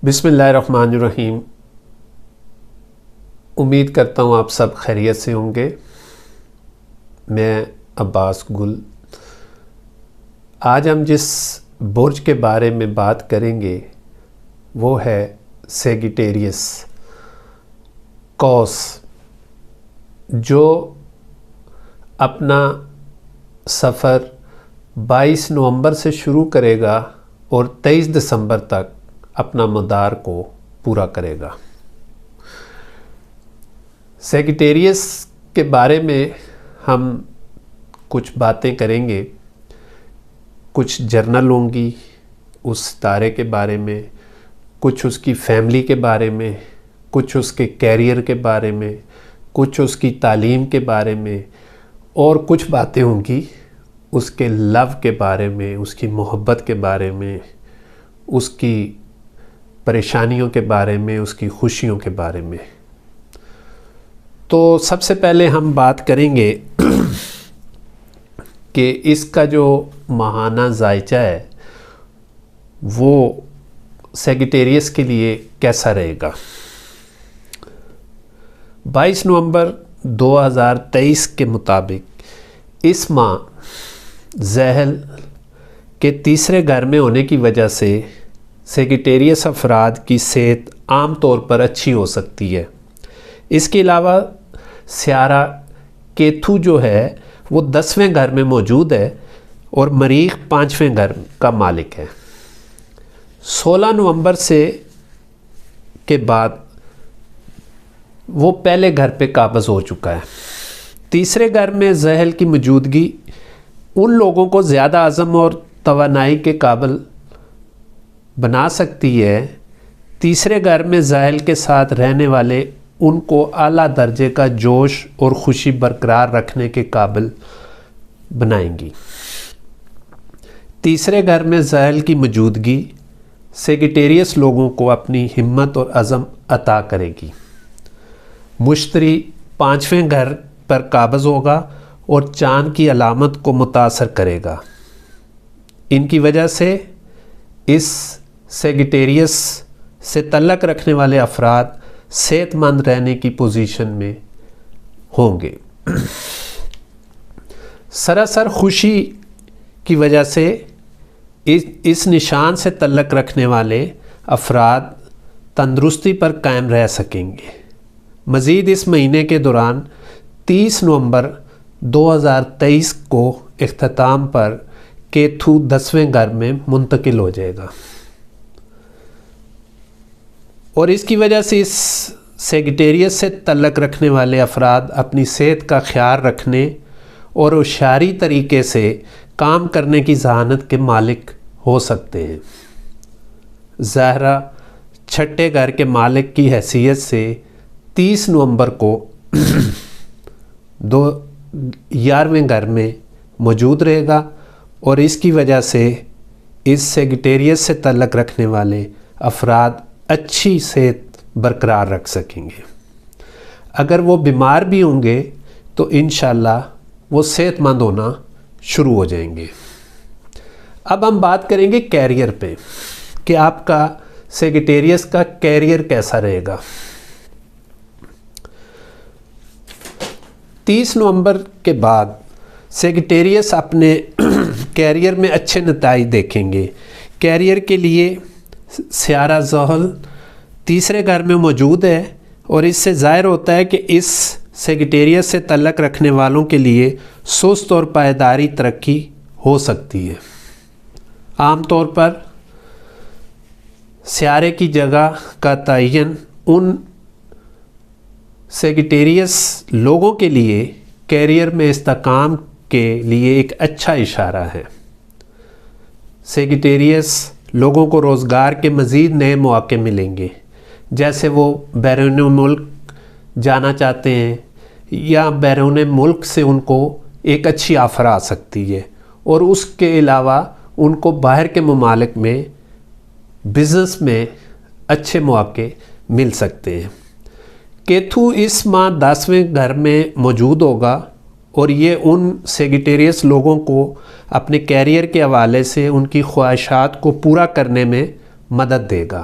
بسم اللہ الرحمن الرحیم۔ امید کرتا ہوں آپ سب خیریت سے ہوں گے۔ میں عباس گل۔ آج ہم جس برج کے بارے میں بات کریں گے وہ ہے سیگیٹیریس قوس، جو اپنا سفر 22 نومبر سے شروع کرے گا اور 23 دسمبر تک اپنا مدار کو پورا کرے گا۔ سیگیٹیریس کے بارے میں ہم کچھ باتیں کریں گے، کچھ جرنل ہوں گی اس ستارے کے بارے میں، کچھ اس کی فیملی کے بارے میں، کچھ اس کے کیریئر کے بارے میں، کچھ اس کی تعلیم کے بارے میں، اور کچھ باتیں ہوں گی اس کے لو کے بارے میں، اس کی محبت کے بارے میں، اس کی پریشانیوں کے بارے میں، اس کی خوشیوں کے بارے میں۔ تو سب سے پہلے ہم بات کریں گے کہ اس کا جو ماہانہ ذائچہ ہے وہ سیگیٹیریس کے لیے کیسا رہے گا۔ 22 نومبر 2023 کے مطابق اس ماہ ذیل کے تیسرے گھر میں ہونے کی وجہ سے سیگیٹیریس افراد کی صحت عام طور پر اچھی ہو سکتی ہے۔ اس کے علاوہ سیارہ کیتو جو ہے وہ 10ویں گھر میں موجود ہے اور مریخ 5ویں گھر کا مالک ہے۔ 16 نومبر سے کے بعد وہ پہلے گھر پہ قابض ہو چکا ہے۔ تیسرے گھر میں ذیل کی موجودگی ان لوگوں کو زیادہ عزم اور توانائی کے قابل بنا سکتی ہے۔ تیسرے گھر میں ذیل کے ساتھ رہنے والے ان کو اعلیٰ درجے کا جوش اور خوشی برقرار رکھنے کے قابل بنائیں گی۔ تیسرے گھر میں ذیل کی موجودگی سیگیٹیریس لوگوں کو اپنی ہمت اور عزم عطا کرے گی۔ مشتری 5ویں گھر پر قابض ہوگا اور چاند کی علامت کو متاثر کرے گا۔ ان کی وجہ سے اس سیگیٹیریس سے تعلق رکھنے والے افراد صحت مند رہنے کی پوزیشن میں ہوں گے۔ سراسر خوشی کی وجہ سے اس نشان سے تعلق رکھنے والے افراد تندرستی پر قائم رہ سکیں گے۔ مزید اس مہینے کے دوران 30 نومبر 2023 کو اختتام پر کیتو 10ویں گھر میں منتقل ہو جائے گا اور اس کی وجہ سے اس سیگیٹیریس سے تعلق رکھنے والے افراد اپنی صحت کا خیال رکھنے اور ہوشیاری طریقے سے کام کرنے کی ذہانت کے مالک ہو سکتے ہیں۔ زہرہ 6ٹھے گھر کے مالک کی حیثیت سے 30 نومبر کو 11ویں گھر میں موجود رہے گا اور اس کی وجہ سے اس سیگیٹیریس سے تعلق رکھنے والے افراد اچھی صحت برقرار رکھ سکیں گے۔ اگر وہ بیمار بھی ہوں گے تو انشاءاللہ وہ صحت مند ہونا شروع ہو جائیں گے۔ اب ہم بات کریں گے کیریئر پہ کہ آپ کا سیگیٹیریس کا کیریئر کیسا رہے گا۔ 30 نومبر کے بعد سیگیٹیریس اپنے کیریئر میں اچھے نتائج دیکھیں گے۔ کیریئر کے لیے سیارہ زحل تیسرے گھر میں موجود ہے اور اس سے ظاہر ہوتا ہے کہ اس سیگیٹیریس سے تعلق رکھنے والوں کے لیے سست اور پائیداری ترقی ہو سکتی ہے۔ عام طور پر سیارے کی جگہ کا تعین ان سیگیٹیریس لوگوں کے لیے کیریئر میں استحکام کے لیے ایک اچھا اشارہ ہے۔ سیگیٹیریس لوگوں کو روزگار کے مزید نئے مواقع ملیں گے، جیسے وہ بیرون ملک جانا چاہتے ہیں یا بیرون ملک سے ان کو ایک اچھی آفر آ سکتی ہے اور اس کے علاوہ ان کو باہر کے ممالک میں بزنس میں اچھے مواقع مل سکتے ہیں۔ کیتو اس ماہ 10ویں گھر میں موجود ہوگا اور یہ ان سیگیٹیریس لوگوں کو اپنے کیریئر کے حوالے سے ان کی خواہشات کو پورا کرنے میں مدد دے گا۔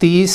30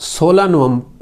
16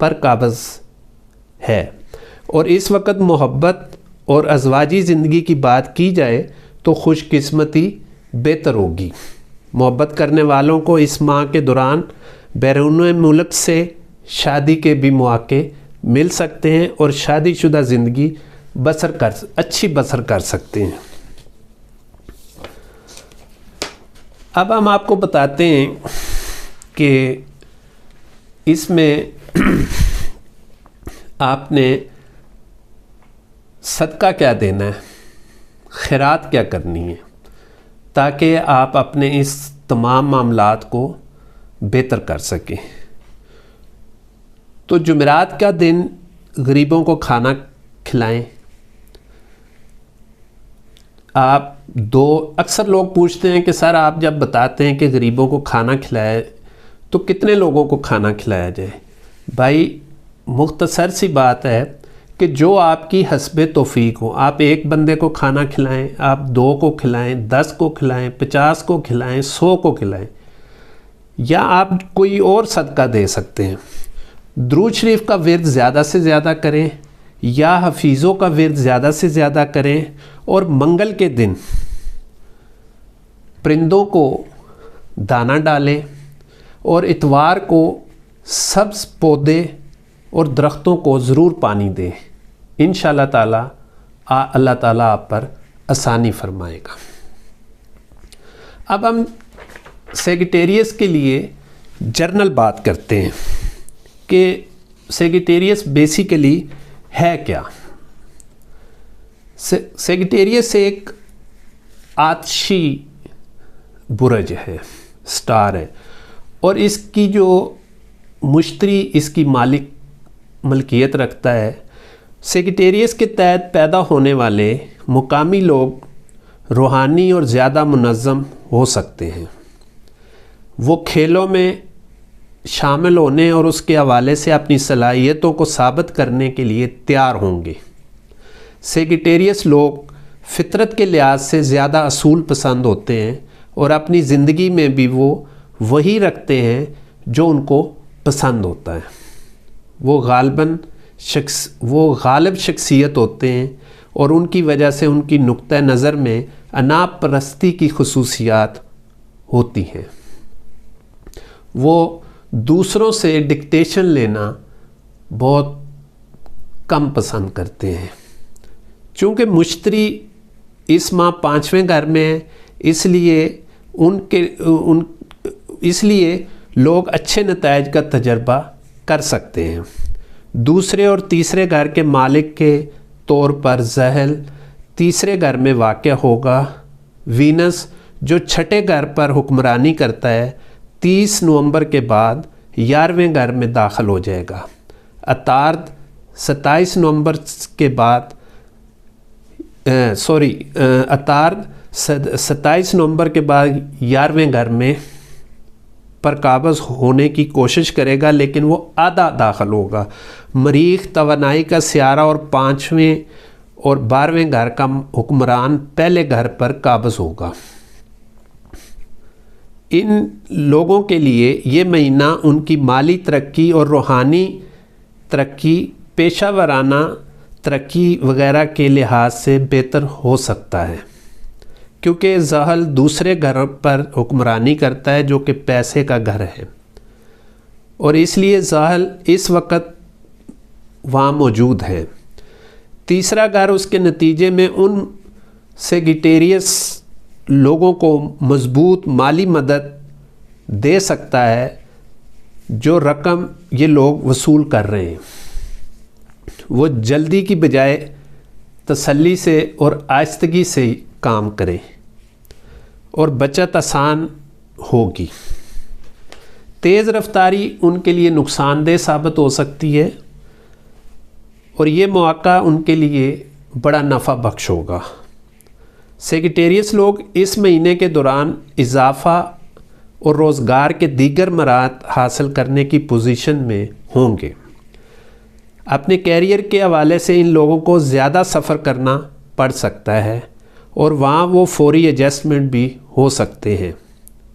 پر قابض ہے، اور اس وقت محبت اور ازواجی زندگی کی بات کی جائے تو خوش قسمتی بہتر ہوگی۔ محبت کرنے والوں کو اس ماہ کے دوران بیرون ملک سے شادی کے بھی مواقع مل سکتے ہیں اور شادی شدہ زندگی اچھی بسر کر سکتے ہیں۔ اب ہم آپ کو بتاتے ہیں کہ اس میں آپ نے صدقہ کیا دینا ہے، خیرات کیا کرنی ہے، تاکہ آپ اپنے اس تمام معاملات کو بہتر کر سکیں۔ تو جمعرات کا دن غریبوں کو کھانا کھلائیں۔ اکثر لوگ پوچھتے ہیں کہ سر آپ جب بتاتے ہیں کہ غریبوں کو کھانا کھلائے تو کتنے لوگوں کو کھانا کھلایا جائے؟ بھائی مختصر سی بات ہے کہ جو آپ کی حسب توفیق ہو، آپ ایک بندے کو کھانا کھلائیں، آپ 2 کو کھلائیں، 10 کو کھلائیں، 50 کو کھلائیں، 100 کو کھلائیں، یا آپ کوئی اور صدقہ دے سکتے ہیں۔ درود شریف کا ورد زیادہ سے زیادہ کریں، یا حفیظوں کا ورد زیادہ سے زیادہ کریں، اور منگل کے دن پرندوں کو دانہ ڈالیں، اور اتوار کو سبز پودے اور درختوں کو ضرور پانی دیں۔ انشاءاللہ تعالی اللہ تعالیٰ آپ پر آسانی فرمائے گا۔ اب ہم سیگیٹیریس کے لیے جرنل بات کرتے ہیں کہ سیگیٹیریس بیسیکلی ہے کیا۔ سیگیٹیریس ایک آتشی برج ہے، سٹار ہے، اور اس کی جو مشتری اس کی ملکیت رکھتا ہے۔ سیگیٹیریس کے تحت پیدا ہونے والے مقامی لوگ روحانی اور زیادہ منظم ہو سکتے ہیں۔ وہ کھیلوں میں شامل ہونے اور اس کے حوالے سے اپنی صلاحیتوں کو ثابت کرنے کے لیے تیار ہوں گے۔ سیگیٹیریس لوگ فطرت کے لحاظ سے زیادہ اصول پسند ہوتے ہیں، اور اپنی زندگی میں بھی وہ وہی رکھتے ہیں جو ان کو پسند ہوتا ہے۔ وہ غالب شخصیت ہوتے ہیں، اور ان کی وجہ سے ان کی نقطہ نظر میں انا پرستی کی خصوصیات ہوتی ہیں۔ وہ دوسروں سے ڈکٹیشن لینا بہت کم پسند کرتے ہیں۔ چونکہ مشتری اس ماہ 5ویں گھر میں ہے، اس لیے لوگ اچھے نتائج کا تجربہ کر سکتے ہیں۔ دوسرے اور تیسرے گھر کے مالک کے طور پر زحل تیسرے گھر میں واقع ہوگا۔ وینس جو چھٹے گھر پر حکمرانی کرتا ہے 30 نومبر کے بعد 11ویں گھر میں داخل ہو جائے گا۔ عطارد 27 نومبر کے بعد عطارد 27 نومبر کے بعد 11ویں گھر میں پر قابض ہونے کی کوشش کرے گا، لیکن وہ آدھا داخل ہوگا۔ مریخ توانائی کا سیارہ اور 5ویں اور 12ویں گھر کا حکمران پہلے گھر پر قابض ہوگا۔ ان لوگوں کے لیے یہ مہینہ ان کی مالی ترقی اور روحانی ترقی، پیشہ ورانہ ترقی وغیرہ کے لحاظ سے بہتر ہو سکتا ہے، کیونکہ زحل دوسرے گھر پر حکمرانی کرتا ہے جو کہ پیسے کا گھر ہے، اور اس لیے زحل اس وقت وہاں موجود ہے۔ تیسرا گھر اس کے نتیجے میں ان سیگیٹیریس لوگوں کو مضبوط مالی مدد دے سکتا ہے جو رقم یہ لوگ وصول کر رہے ہیں وہ جلدی کی بجائے تسلی سے اور آہستگی سے کام کریں، اور بچت آسان ہوگی۔ تیز رفتاری ان کے لیے نقصان دہ ثابت ہو سکتی ہے، اور یہ مواقع ان کے لیے بڑا نفع بخش ہوگا۔ سیگیٹیریس لوگ اس مہینے کے دوران اضافہ اور روزگار کے دیگر مراحل حاصل کرنے کی پوزیشن میں ہوں گے۔ اپنے کیریئر کے حوالے سے ان لوگوں کو زیادہ سفر کرنا پڑ سکتا ہے، اور وہاں وہ فوری ایڈجسٹمنٹ بھی ہو سکتے ہیں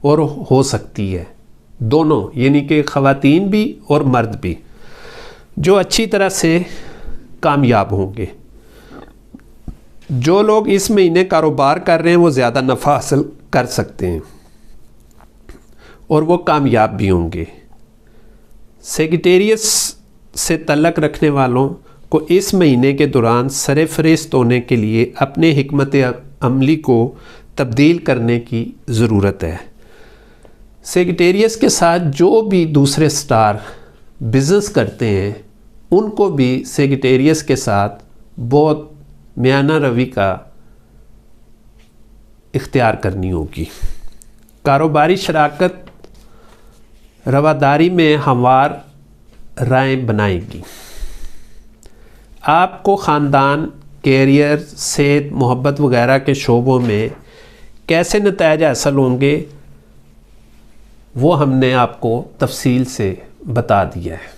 اور ہو سکتی ہے، دونوں، یعنی کہ خواتین بھی اور مرد بھی۔ جو اچھی طرح سے کامیاب ہوں گے۔ جو لوگ اس مہینے کاروبار کر رہے ہیں وہ زیادہ نفع حاصل کر سکتے ہیں اور وہ کامیاب بھی ہوں گے۔ سیگیٹیریس سے تعلق رکھنے والوں کو اس مہینے کے دوران سرفہرست ہونے کے لیے اپنے حکمت عملی کو تبدیل کرنے کی ضرورت ہے۔ سیگیٹیریس کے ساتھ جو بھی دوسرے سٹار بزنس کرتے ہیں ان کو بھی سیگیٹیریس کے ساتھ بہت میانہ روی کا اختیار کرنی ہوگی۔ کاروباری شراکت رواداری میں ہموار رائے بنائے گی۔ آپ کو خاندان، کیریئر، صحت، محبت وغیرہ کے شعبوں میں کیسے نتائج حاصل ہوں گے وہ ہم نے آپ کو تفصیل سے بتا دیا ہے۔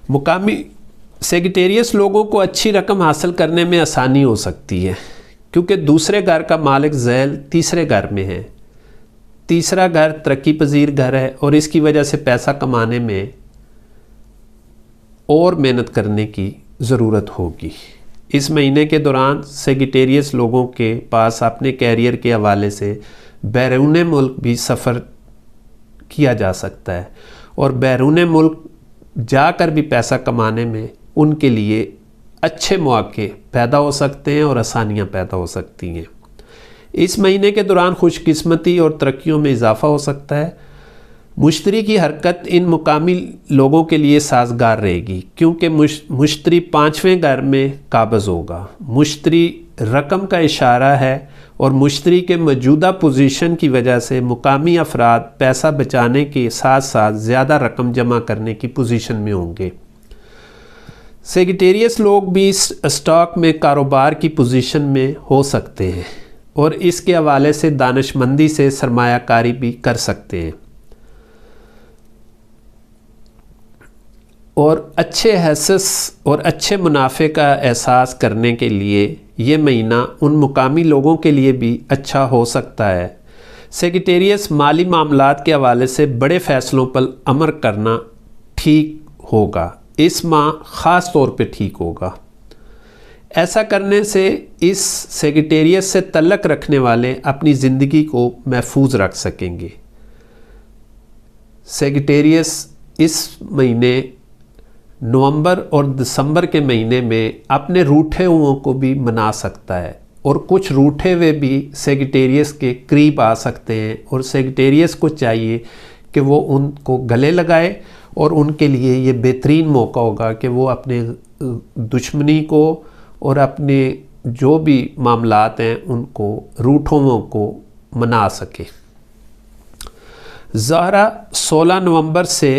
مقامی سیگیٹیریس لوگوں کو اچھی رقم حاصل کرنے میں آسانی ہو سکتی ہے کیونکہ دوسرے گھر کا مالک ذیل تیسرے گھر میں ہے۔ تیسرا گھر ترقی پذیر گھر ہے اور اس کی وجہ سے پیسہ کمانے میں اور محنت کرنے کی ضرورت ہوگی۔ اس مہینے کے دوران سیگیٹیریس لوگوں کے پاس اپنے کیریئر کے حوالے سے بیرون ملک بھی سفر کیا جا سکتا ہے اور بیرون ملک جا کر بھی پیسہ کمانے میں ان کے لیے اچھے مواقع پیدا ہو سکتے ہیں اور آسانیاں پیدا ہو سکتی ہیں۔ اس مہینے کے دوران خوش قسمتی اور ترقیوں میں اضافہ ہو سکتا ہے۔ مشتری کی حرکت ان مقامی لوگوں کے لیے سازگار رہے گی کیونکہ مشتری 5ویں گھر میں قابض ہوگا۔ مشتری رقم کا اشارہ ہے اور مشتری کے موجودہ پوزیشن کی وجہ سے مقامی افراد پیسہ بچانے کے ساتھ ساتھ زیادہ رقم جمع کرنے کی پوزیشن میں ہوں گے۔ سیگیٹیریس لوگ بھی اسٹاک میں کاروبار کی پوزیشن میں ہو سکتے ہیں اور اس کے حوالے سے دانش مندی سے سرمایہ کاری بھی کر سکتے ہیں اور اچھے حصص اور اچھے منافع کا احساس کرنے کے لیے یہ مہینہ ان مقامی لوگوں کے لیے بھی اچھا ہو سکتا ہے۔ سیگیٹیریس مالی معاملات کے حوالے سے بڑے فیصلوں پر عمل کرنا ٹھیک ہوگا۔ اس ماہ خاص طور پہ ٹھیک ہوگا۔ ایسا کرنے سے اس سیگیٹیریس سے تعلق رکھنے والے اپنی زندگی کو محفوظ رکھ سکیں گے۔ سیگیٹیریس اس مہینے نومبر اور دسمبر کے مہینے میں اپنے روٹھے ہوئوں کو بھی منا سکتا ہے اور کچھ روٹھے ہوئے بھی سیگیٹیریس کے قریب آ سکتے ہیں اور سیگیٹیریس کو چاہیے کہ وہ ان کو گلے لگائے اور ان کے لیے یہ بہترین موقع ہوگا کہ وہ اپنے دشمنی کو اور اپنے جو بھی معاملات ہیں ان کو روٹھوں کو منا سکے۔ زہرہ 16 نومبر سے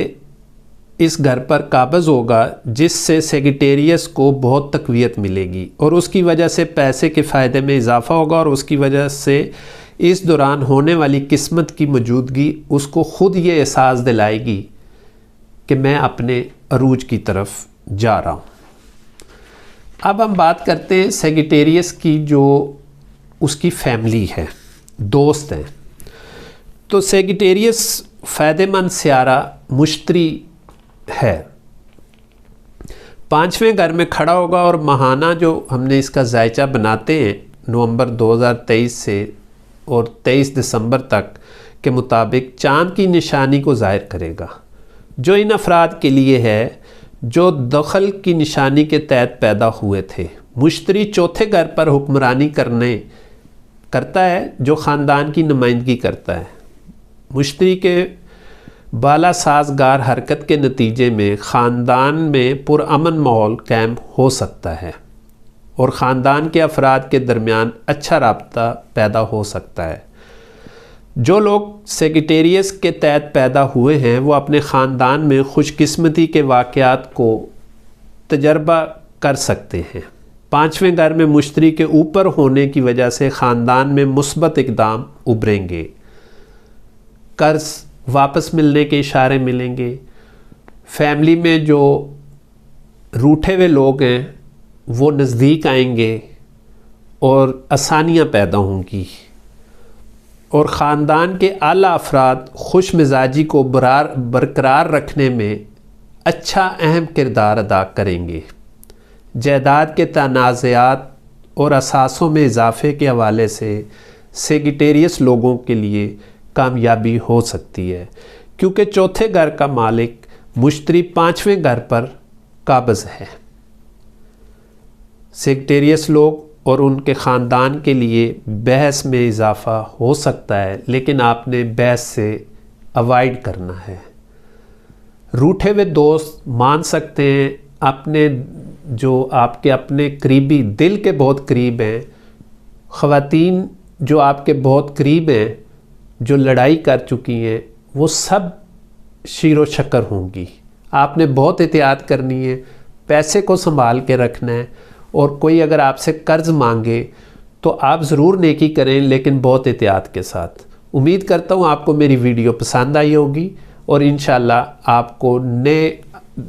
اس گھر پر قابض ہوگا جس سے سیگیٹیریس کو بہت تقویت ملے گی اور اس کی وجہ سے پیسے کے فائدے میں اضافہ ہوگا اور اس کی وجہ سے اس دوران ہونے والی قسمت کی موجودگی اس کو خود یہ احساس دلائے گی کہ میں اپنے عروج کی طرف جا رہا ہوں۔ اب ہم بات کرتے ہیں سیگیٹیریس کی جو اس کی فیملی ہے، دوست ہیں۔ تو سیگیٹیریس فائدہ مند سیارہ مشتری ہے، 5ویں گھر میں کھڑا ہوگا اور ماہانہ جو ہم نے اس کا ذائچہ بناتے ہیں نومبر 2023 سے اور 23 دسمبر تک کے مطابق چاند کی نشانی کو ظاہر کرے گا، جو ان افراد کے لیے ہے جو دخل کی نشانی کے تحت پیدا ہوئے تھے۔ مشتری 4تھے گھر پر حکمرانی کرتا ہے جو خاندان کی نمائندگی کرتا ہے۔ مشتری کے بالا سازگار حرکت کے نتیجے میں خاندان میں پرامن ماحول قائم ہو سکتا ہے اور خاندان کے افراد کے درمیان اچھا رابطہ پیدا ہو سکتا ہے۔ جو لوگ سیگیٹیریس کے تحت پیدا ہوئے ہیں وہ اپنے خاندان میں خوش قسمتی کے واقعات کو تجربہ کر سکتے ہیں۔ 5ویں گھر میں مشتری کے اوپر ہونے کی وجہ سے خاندان میں مثبت اقدام ابھریں گے، قرض واپس ملنے کے اشارے ملیں گے، فیملی میں جو روٹھے ہوئے لوگ ہیں وہ نزدیک آئیں گے اور آسانیاں پیدا ہوں گی اور خاندان کے اعلیٰ افراد خوش مزاجی کو برقرار رکھنے میں اچھا اہم کردار ادا کریں گے۔ جائیداد کے تنازعات اور اثاثوں میں اضافے کے حوالے سے سیگیٹیریس لوگوں کے لیے کامیابی ہو سکتی ہے، کیونکہ چوتھے گھر کا مالک مشتری پانچویں گھر پر قابض ہے۔ سیگیٹیریس لوگ اور ان کے خاندان کے لیے بحث میں اضافہ ہو سکتا ہے، لیکن آپ نے بحث سے اوائڈ کرنا ہے۔ روٹھے ہوئے دوست مان سکتے ہیں، اپنے جو آپ کے اپنے قریبی دل کے بہت قریب ہیں، خواتین جو آپ کے بہت قریب ہیں، جو لڑائی کر چکی ہیں، وہ سب شیر و شکر ہوں گی۔ آپ نے بہت احتیاط کرنی ہے، پیسے کو سنبھال کے رکھنا ہے، اور کوئی اگر آپ سے قرض مانگے تو آپ ضرور نیکی کریں، لیکن بہت احتیاط کے ساتھ۔ امید کرتا ہوں آپ کو میری ویڈیو پسند آئی ہوگی، اور انشاءاللہ آپ کو نئے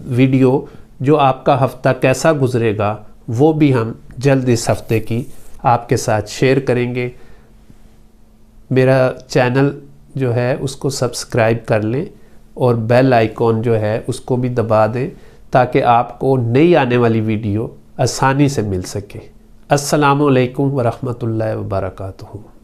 ویڈیو جو آپ کا ہفتہ کیسا گزرے گا وہ بھی ہم جلد اس ہفتے کی آپ کے ساتھ شیئر کریں گے۔ میرا چینل جو ہے اس کو سبسکرائب کر لیں، اور بیل آئیکن جو ہے اس کو بھی دبا دیں، تاکہ آپ کو نئی آنے والی ویڈیو آسانی سے مل سکے۔ السلام علیکم ورحمۃ اللہ وبرکاتہ۔